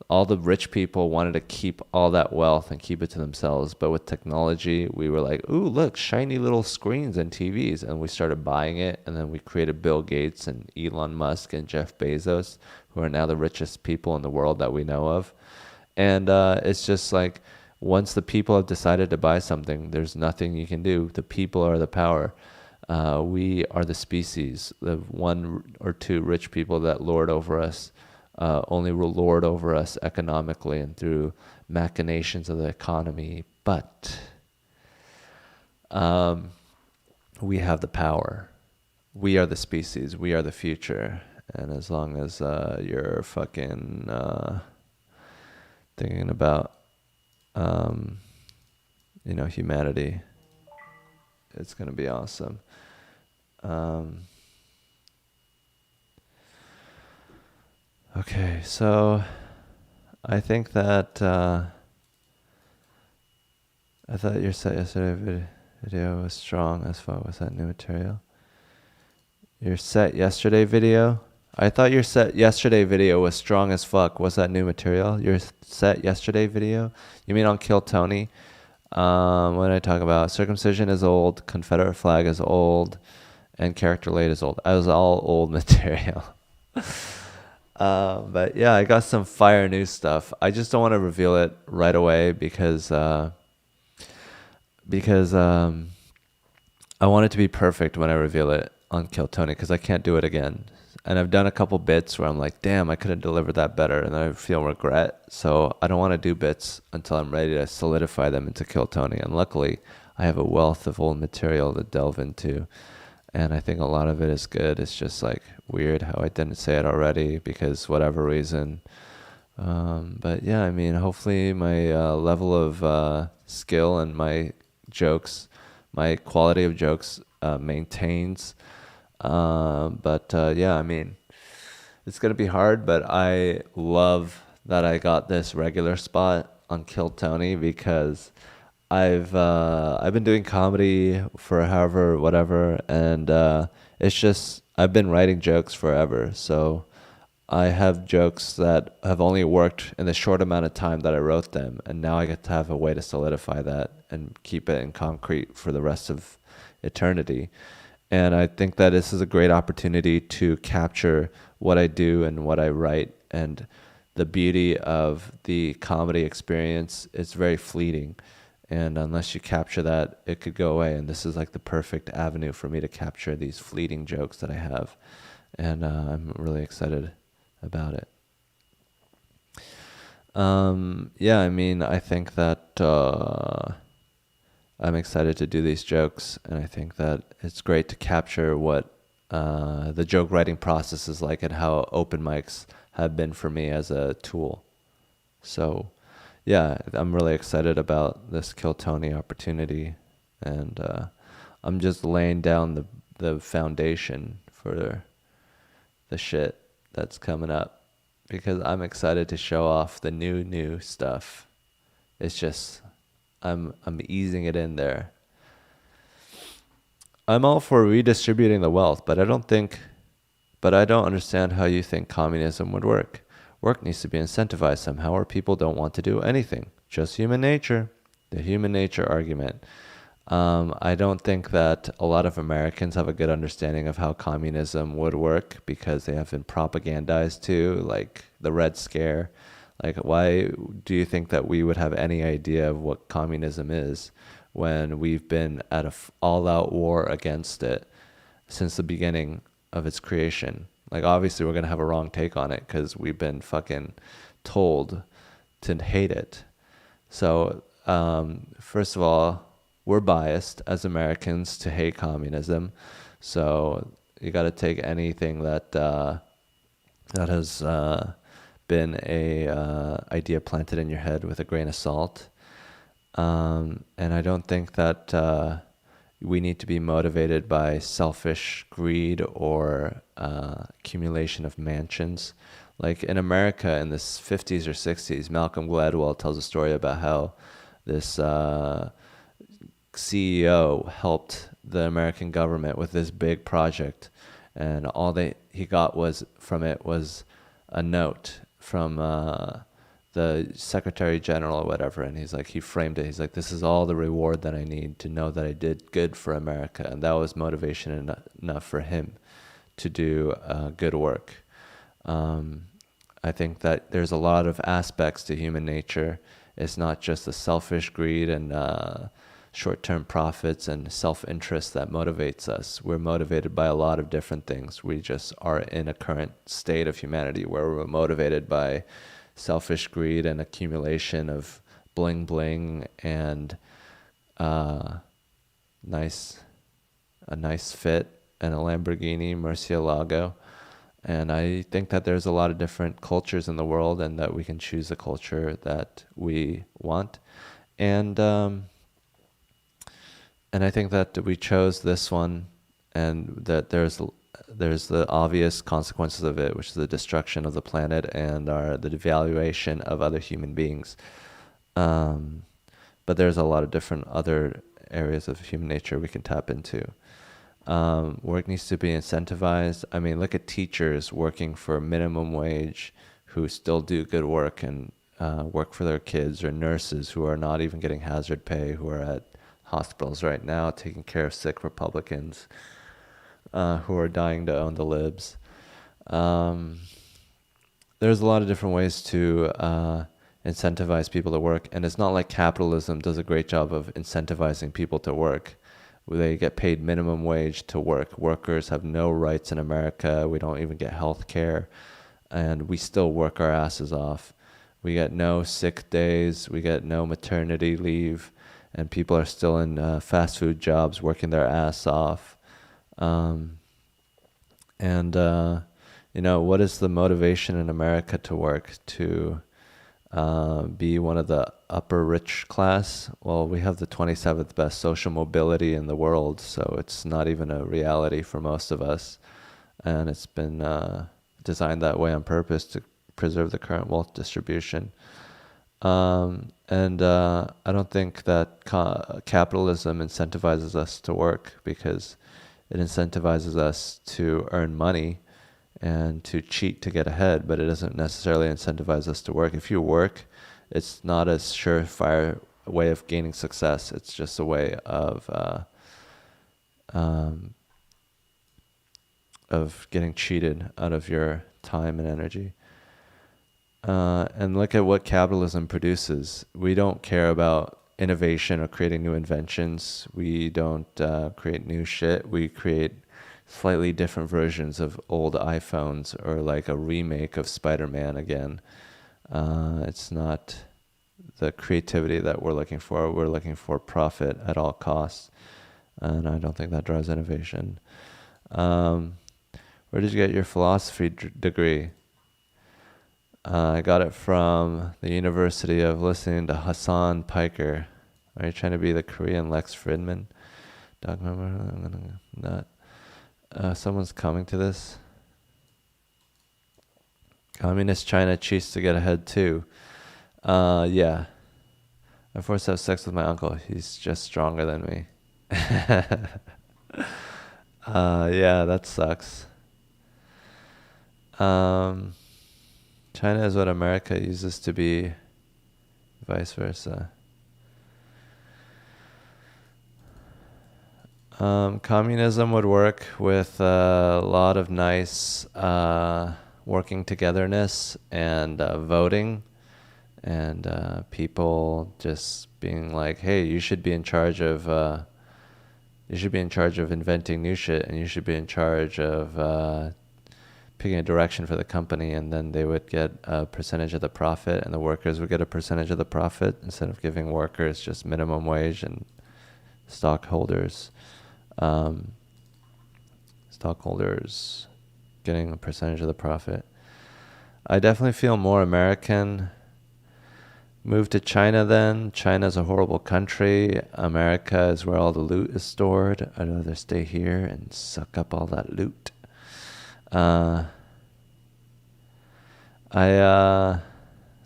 All the rich people wanted to keep all that wealth and keep it to themselves. But with technology, we were like, ooh, look, shiny little screens and TVs. And we started buying it. And then we created Bill Gates and Elon Musk and Jeff Bezos, who are now the richest people in the world that we know of. And it's just like, once the people have decided to buy something, there's nothing you can do. The people are the power. We are the species, the one or two rich people that lord over us, only lord over us economically and through machinations of the economy. But we have the power. We are the species. We are the future. And as long as you're fucking thinking about, humanity, it's going to be awesome. Okay, so I think that I thought your set yesterday video was strong as fuck. Was that new material? Your set yesterday video? I thought your set yesterday video was strong as fuck. Was that new material? Your set yesterday video? You mean on Kill Tony? What did I talk about? Circumcision is old, Confederate flag is old, and character late is old. I was all old material. But yeah, I got some fire new stuff. I just don't want to reveal it right away because I want it to be perfect when I reveal it on Kill Tony because I can't do it again. And I've done a couple bits where I'm like, damn, I could have delivered that better, and then I feel regret. So I don't want to do bits until I'm ready to solidify them into Kill Tony. And luckily, I have a wealth of old material to delve into, and I think a lot of it is good. It's just like weird how I didn't say it already because whatever reason. But yeah, I mean, hopefully my level of skill and my jokes, my quality of jokes maintains. But yeah, I mean, it's gonna be hard, but I love that I got this regular spot on Kill Tony because I've been doing comedy for however whatever, and it's just I've been writing jokes forever. So I have jokes that have only worked in the short amount of time that I wrote them, and now I get to have a way to solidify that and keep it in concrete for the rest of eternity. And I think that this is a great opportunity to capture what I do and what I write. And the beauty of the comedy experience is very fleeting. And unless you capture that, it could go away. And this is like the perfect avenue for me to capture these fleeting jokes that I have. And I'm really excited about it. Yeah, I mean, I think that I'm excited to do these jokes, and I think that it's great to capture what the joke writing process is like and how open mics have been for me as a tool. So, yeah, I'm really excited about this Kill Tony opportunity, and I'm just laying down the foundation for the shit that's coming up because I'm excited to show off the new stuff. It's just I'm easing it in there. I'm all for redistributing the wealth, but I don't understand how you think communism would work. Work needs to be incentivized somehow or people don't want to do anything. Just human nature. The human nature argument. I don't think that a lot of Americans have a good understanding of how communism would work because they have been propagandized to, like the Red Scare. Like, why do you think that we would have any idea of what communism is when we've been at a all-out war against it since the beginning of its creation? Like, obviously, we're going to have a wrong take on it because we've been fucking told to hate it. So, first of all, we're biased as Americans to hate communism. So you got to take anything that that has been a idea planted in your head with a grain of salt. And I don't think that we need to be motivated by selfish greed or accumulation of mansions. Like in America in the 50s or 60s, Malcolm Gladwell tells a story about how this CEO helped the American government with this big project, and all he got was from it was a note from the Secretary General or whatever, and he's like, he framed it. He's like, this is all the reward that I need to know that I did good for America, and that was motivation enough for him to do good work. I think that there's a lot of aspects to human nature. It's not just the selfish greed and short-term profits and self-interest that motivates us. We're motivated by a lot of different things. We just are in a current state of humanity where we're motivated by selfish greed and accumulation of bling bling and a nice fit and a Lamborghini Murcielago. And I think that there's a lot of different cultures in the world and that we can choose the culture that we want. And I think that we chose this one, and that there's the obvious consequences of it, which is the destruction of the planet and the devaluation of other human beings. But there's a lot of different other areas of human nature we can tap into. Work needs to be incentivized. I mean, look at teachers working for minimum wage who still do good work and work for their kids, or nurses who are not even getting hazard pay, who are at hospitals right now taking care of sick Republicans who are dying to own the libs. There's a lot of different ways to incentivize people to work, and it's not like capitalism does a great job of incentivizing people to work. They get paid minimum wage to work. Workers have no rights in America. We don't even get health care, and we still work our asses off. We get no sick days. We get no maternity leave, and people are still in fast food jobs working their ass off. Um, and what is the motivation in America to work? To be one of the upper rich class? Well, we have the 27th best social mobility in the world, so it's not even a reality for most of us. And it's been designed that way on purpose to preserve the current wealth distribution. And I don't think that capitalism incentivizes us to work, because it incentivizes us to earn money and to cheat to get ahead, but it doesn't necessarily incentivize us to work. If you work, it's not a surefire way of gaining success. It's just a way um, of getting cheated out of your time and energy. And look at what capitalism produces. We don't care about innovation or creating new inventions. We don't create new shit. We create slightly different versions of old iPhones, or like a remake of Spider-Man again. It's not the creativity that we're looking for. We're looking for profit at all costs, and I don't think that drives innovation. Where did you get your philosophy degree? I got it from the University of listening to Hassan Piker. Are you trying to be the Korean Lex Fridman? Not. Someone's coming to this. Communist China cheats to get ahead too. Yeah. I'm forced to have sex with my uncle. He's just stronger than me. Yeah, that sucks. China is what America uses to be, vice versa. Communism would work with a lot of nice working togetherness and voting, and people just being like, "Hey, you should be in charge of inventing new shit, and you should be in charge of picking a direction for the company," and then they would get a percentage of the profit, and the workers would get a percentage of the profit, instead of giving workers just minimum wage and stockholders getting a percentage of the profit. I definitely feel more American. Move to China then. China's a horrible country. America is where all the loot is stored. I'd rather stay here and suck up all that loot.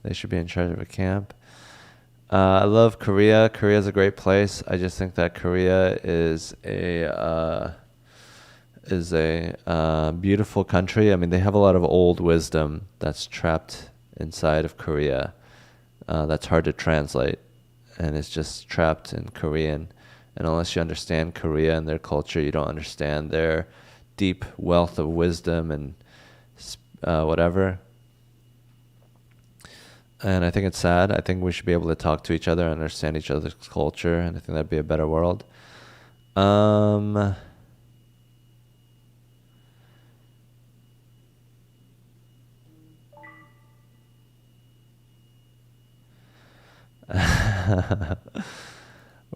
They should be in charge of a camp. I love Korea. Korea's a great place. I just think that Korea is a beautiful country. I mean, they have a lot of old wisdom that's trapped inside of Korea. That's hard to translate, and it's just trapped in Korean. And unless you understand Korea and their culture, you don't understand their deep wealth of wisdom and whatever. And I think it's sad. I think we should be able to talk to each other and understand each other's culture, and I think that'd be a better world.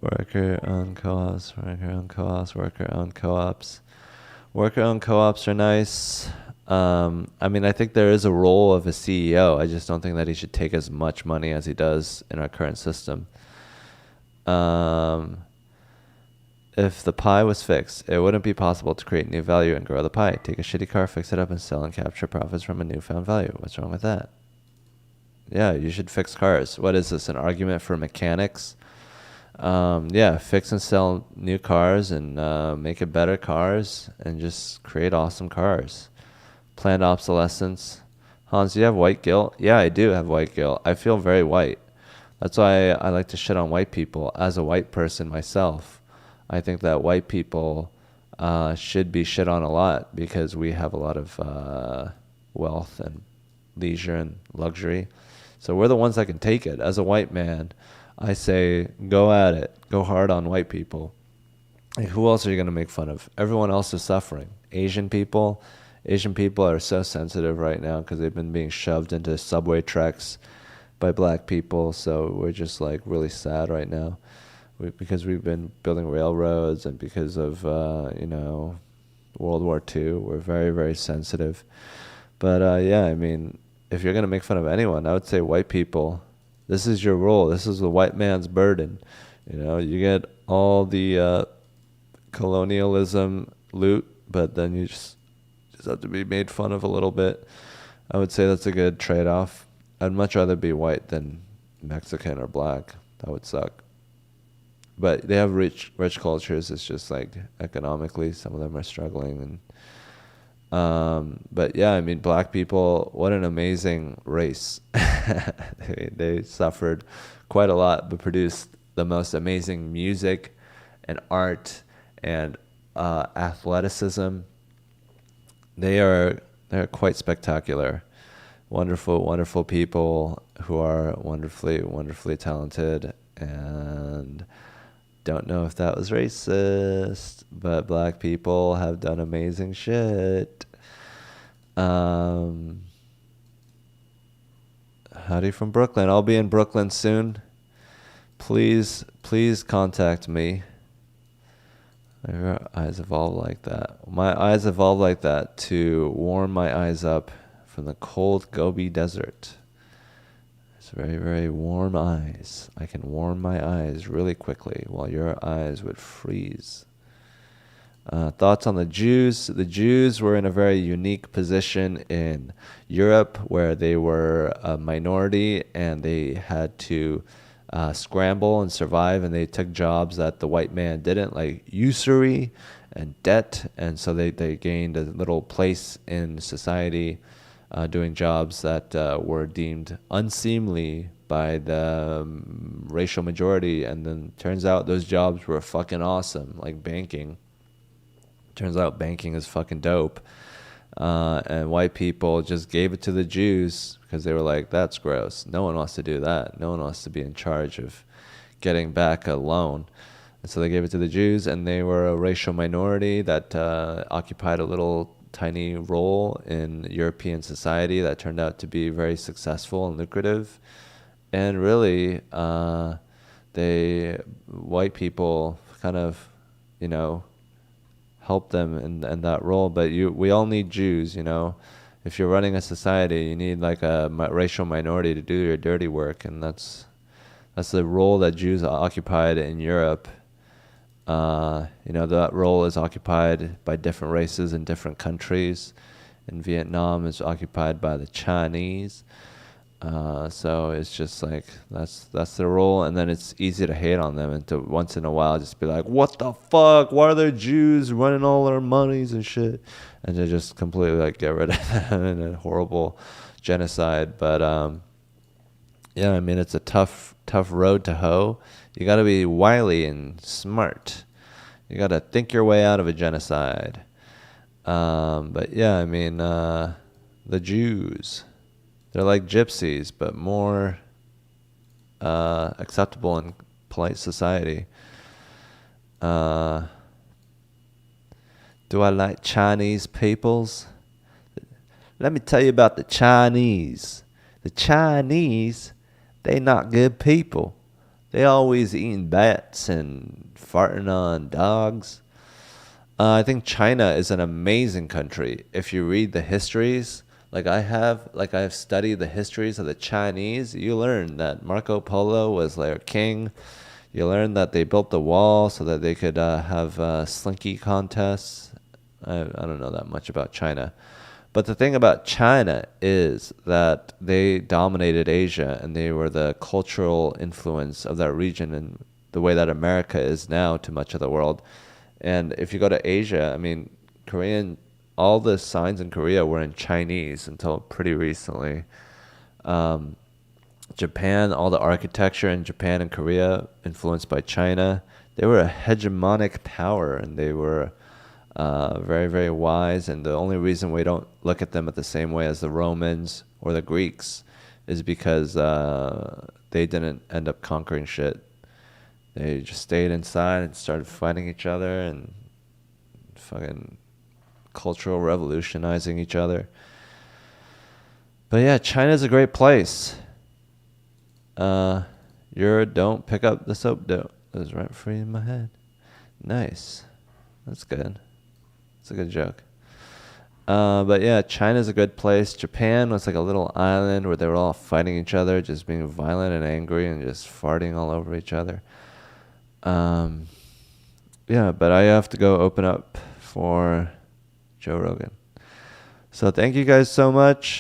Worker-owned co-ops, worker-owned co-ops, worker-owned co-ops. Worker-owned co-ops are nice. I mean, I think there is a role of a CEO. I just don't think that he should take as much money as he does in our current system. If the pie was fixed, it wouldn't be possible to create new value and grow the pie. Take a shitty car, fix it up, and sell and capture profits from a newfound value. What's wrong with that? Yeah, you should fix cars. What is this, an argument for mechanics? Yeah, fix and sell new cars and make it better cars and just create awesome cars. Planned obsolescence. Hans, do you have white guilt? Yeah, I do have white guilt. I feel very white. That's why I like to shit on white people. As a white person myself, I think that white people should be shit on a lot, because we have a lot of wealth and leisure and luxury. So we're the ones that can take it. As a white man, I say go at it. Go hard on white people. Like, who else are you going to make fun of? Everyone else is suffering. Asian people are so sensitive right now because they've been being shoved into subway tracks by black people. So we're just like really sad right now, because we've been building railroads, and because of World War II. We're very, very sensitive. But yeah, I mean, if you're gonna make fun of anyone, I would say white people. This is your role. This is the white man's burden. You get all the colonialism loot, but then you just have to be made fun of a little bit. I would say that's a good trade-off. I'd much rather be white than Mexican or black. That would suck. But they have rich cultures. It's just like economically, some of them are struggling. But yeah, I mean, black people, what an amazing race. They suffered quite a lot, but produced the most amazing music and art and athleticism. They're quite spectacular. Wonderful, wonderful people who are wonderfully, wonderfully talented. And don't know if that was racist, but black people have done amazing shit. Howdy from Brooklyn. I'll be in Brooklyn soon. Please contact me. Your eyes evolve like that. My eyes evolve like that to warm my eyes up from the cold Gobi Desert. It's very, very warm eyes. I can warm my eyes really quickly while your eyes would freeze. Thoughts on the Jews? The Jews were in a very unique position in Europe, where they were a minority and they had to scramble and survive, and they took jobs that the white man didn't, like usury and debt, and so they gained a little place in society, doing jobs that were deemed unseemly by the racial majority. And then turns out those jobs were fucking awesome, like banking. Turns out banking is fucking dope. And white people just gave it to the Jews because they were like, that's gross. No one wants to do that. No one wants to be in charge of getting back a loan. And so they gave it to the Jews, and they were a racial minority that occupied a little tiny role in European society that turned out to be very successful and lucrative. And really, white people kind of, help them in that role. But we all need Jews. If you're running a society, you need like a racial minority to do your dirty work, and that's the role that Jews occupied in Europe. That role is occupied by different races in different countries. In Vietnam, it's occupied by the Chinese. So it's just like that's their role, and then it's easy to hate on them and to once in a while just be like, what the fuck? Why are there Jews running all our monies and shit? And to just completely like get rid of them in a horrible genocide. But yeah, I mean, it's a tough road to hoe. You got to be wily and smart. You got to think your way out of a genocide. But yeah, I mean, the Jews, they're like gypsies, but more acceptable in polite society. Do I like Chinese peoples? Let me tell you about the Chinese. The Chinese, they not good people. They always eating bats and farting on dogs. I think China is an amazing country. If you read the histories, like I have studied the histories of the Chinese, you learn that Marco Polo was their king. You learn that they built the wall so that they could have slinky contests. I don't know that much about China. But the thing about China is that they dominated Asia, and they were the cultural influence of that region, and the way that America is now to much of the world. And if you go to Asia, I mean, all the signs in Korea were in Chinese until pretty recently. Japan, all the architecture in Japan and Korea influenced by China. They were a hegemonic power, and they were very, very wise. And the only reason we don't look at them at the same way as the Romans or the Greeks is because they didn't end up conquering shit. they just stayed inside and started fighting each other and fucking cultural revolutionizing each other. But yeah, China's a great place. Don't pick up the soap dough. That was right free in my head. Nice. That's good. That's a good joke. But yeah, China's a good place. Japan was like a little island where they were all fighting each other, just being violent and angry and just farting all over each other. Yeah, but I have to go open up for Joe Rogan. So thank you guys so much.